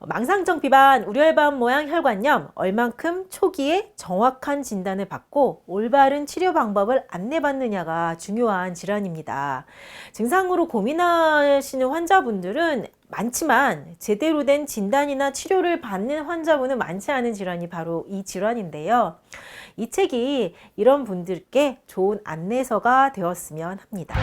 망상청 비반, 우려혈관 모양 혈관염, 얼만큼 초기에 정확한 진단을 받고 올바른 치료 방법을 안내받느냐가 중요한 질환입니다. 증상으로 고민하시는 환자분들은 많지만 제대로 된 진단이나 치료를 받는 환자분은 많지 않은 질환이 바로 이 질환인데요. 이 책이 이런 분들께 좋은 안내서가 되었으면 합니다.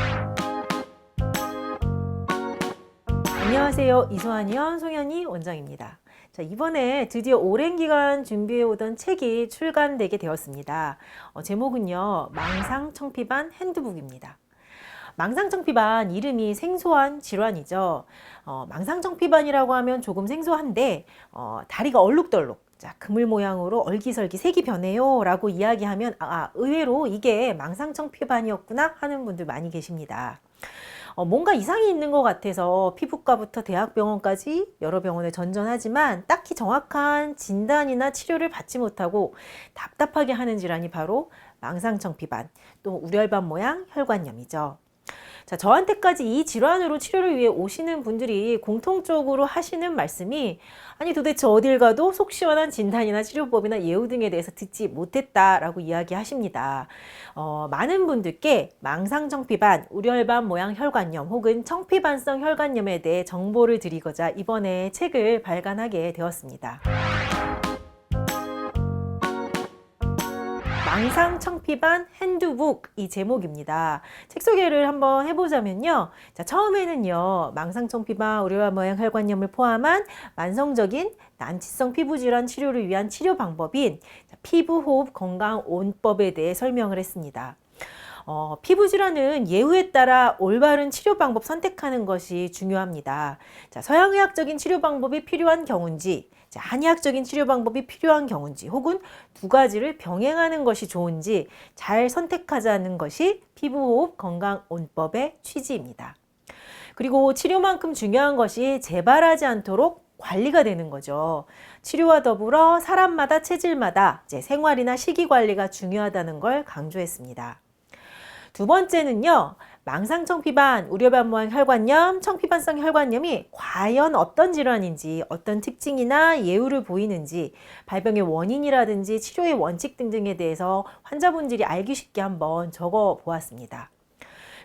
안녕하세요. 이소한이원 송현희 원장입니다. 자, 이번에 드디어 오랜 기간 준비해오던 책이 출간되게 되었습니다. 제목은요, 망상청피반 핸드북입니다. 망상청피반, 이름이 생소한 질환이죠. 망상청피반이라고 하면 조금 생소한데 다리가 얼룩덜룩, 자, 그물 모양으로 얼기설기 색이 변해요 라고 이야기하면 의외로 이게 망상청피반이었구나 하는 분들 많이 계십니다. 뭔가 이상이 있는 것 같아서 피부과부터 대학병원까지 여러 병원을 전전하지만 딱히 정확한 진단이나 치료를 받지 못하고 답답하게 하는 질환이 바로 망상청피반, 또 우려혈관 모양 혈관염이죠. 자, 저한테까지 이 질환으로 치료를 위해 오시는 분들이 공통적으로 하시는 말씀이 아니 도대체 어딜 가도 속 시원한 진단이나 치료법이나 예후 등에 대해서 듣지 못했다라고 이야기하십니다. 많은 분들께 망상청피반, 우려혈관 모양 혈관염 혹은 청피반성 혈관염에 대해 정보를 드리고자 이번에 책을 발간하게 되었습니다. 망상청피반 핸드북, 이 제목입니다. 책 소개를 한번 해보자면요. 자, 처음에는요, 망상청피반, 우려혈관 모양 혈관염을 포함한 만성적인 난치성 피부질환 치료를 위한 치료 방법인 피부호흡 건강온법에 대해 설명을 했습니다. 피부질환은 예후에 따라 올바른 치료 방법 선택하는 것이 중요합니다. 자, 서양의학적인 치료 방법이 필요한 경우인지, 한의학적인 치료 방법이 필요한 경우인지, 혹은 두 가지를 병행하는 것이 좋은지 잘 선택하자는 것이 피부호흡 건강온법의 취지입니다. 그리고 치료만큼 중요한 것이 재발하지 않도록 관리가 되는 거죠. 치료와 더불어 사람마다 체질마다 생활이나 식이 관리가 중요하다는 걸 강조했습니다. 두 번째는요, 망상청피반, 우려혈관 모양 혈관염, 청피반성 혈관염이 과연 어떤 질환인지, 어떤 특징이나 예후를 보이는지, 발병의 원인이라든지 치료의 원칙 등등에 대해서 환자분들이 알기 쉽게 한번 적어 보았습니다.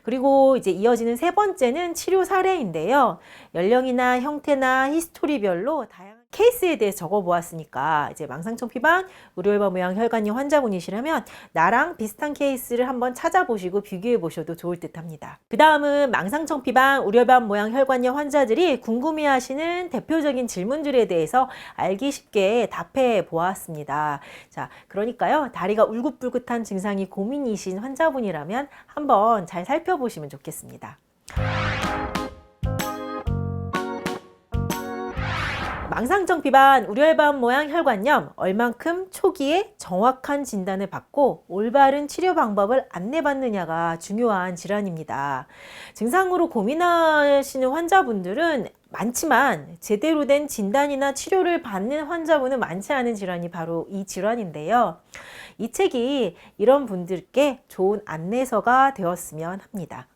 그리고 이제 이어지는 세 번째는 치료 사례인데요. 연령이나 형태나 히스토리별로 다양한 케이스에 대해 적어 보았으니까 이제 망상청피반, 우려혈관 모양 혈관염 환자분이시라면 나랑 비슷한 케이스를 한번 찾아보시고 비교해 보셔도 좋을 듯 합니다. 그 다음은 망상청피반, 우려혈관 모양 혈관염 환자들이 궁금해하시는 대표적인 질문들에 대해서 알기 쉽게 답해 보았습니다. 자, 그러니까요, 다리가 울긋불긋한 증상이 고민이신 환자분이라면 한번 잘 살펴보시면 좋겠습니다. 망상청피반, 우려혈관 모양 혈관염, 얼만큼 초기에 정확한 진단을 받고 올바른 치료 방법을 안내받느냐가 중요한 질환입니다. 증상으로 고민하시는 환자분들은 많지만 제대로 된 진단이나 치료를 받는 환자분은 많지 않은 질환이 바로 이 질환인데요. 이 책이 이런 분들께 좋은 안내서가 되었으면 합니다.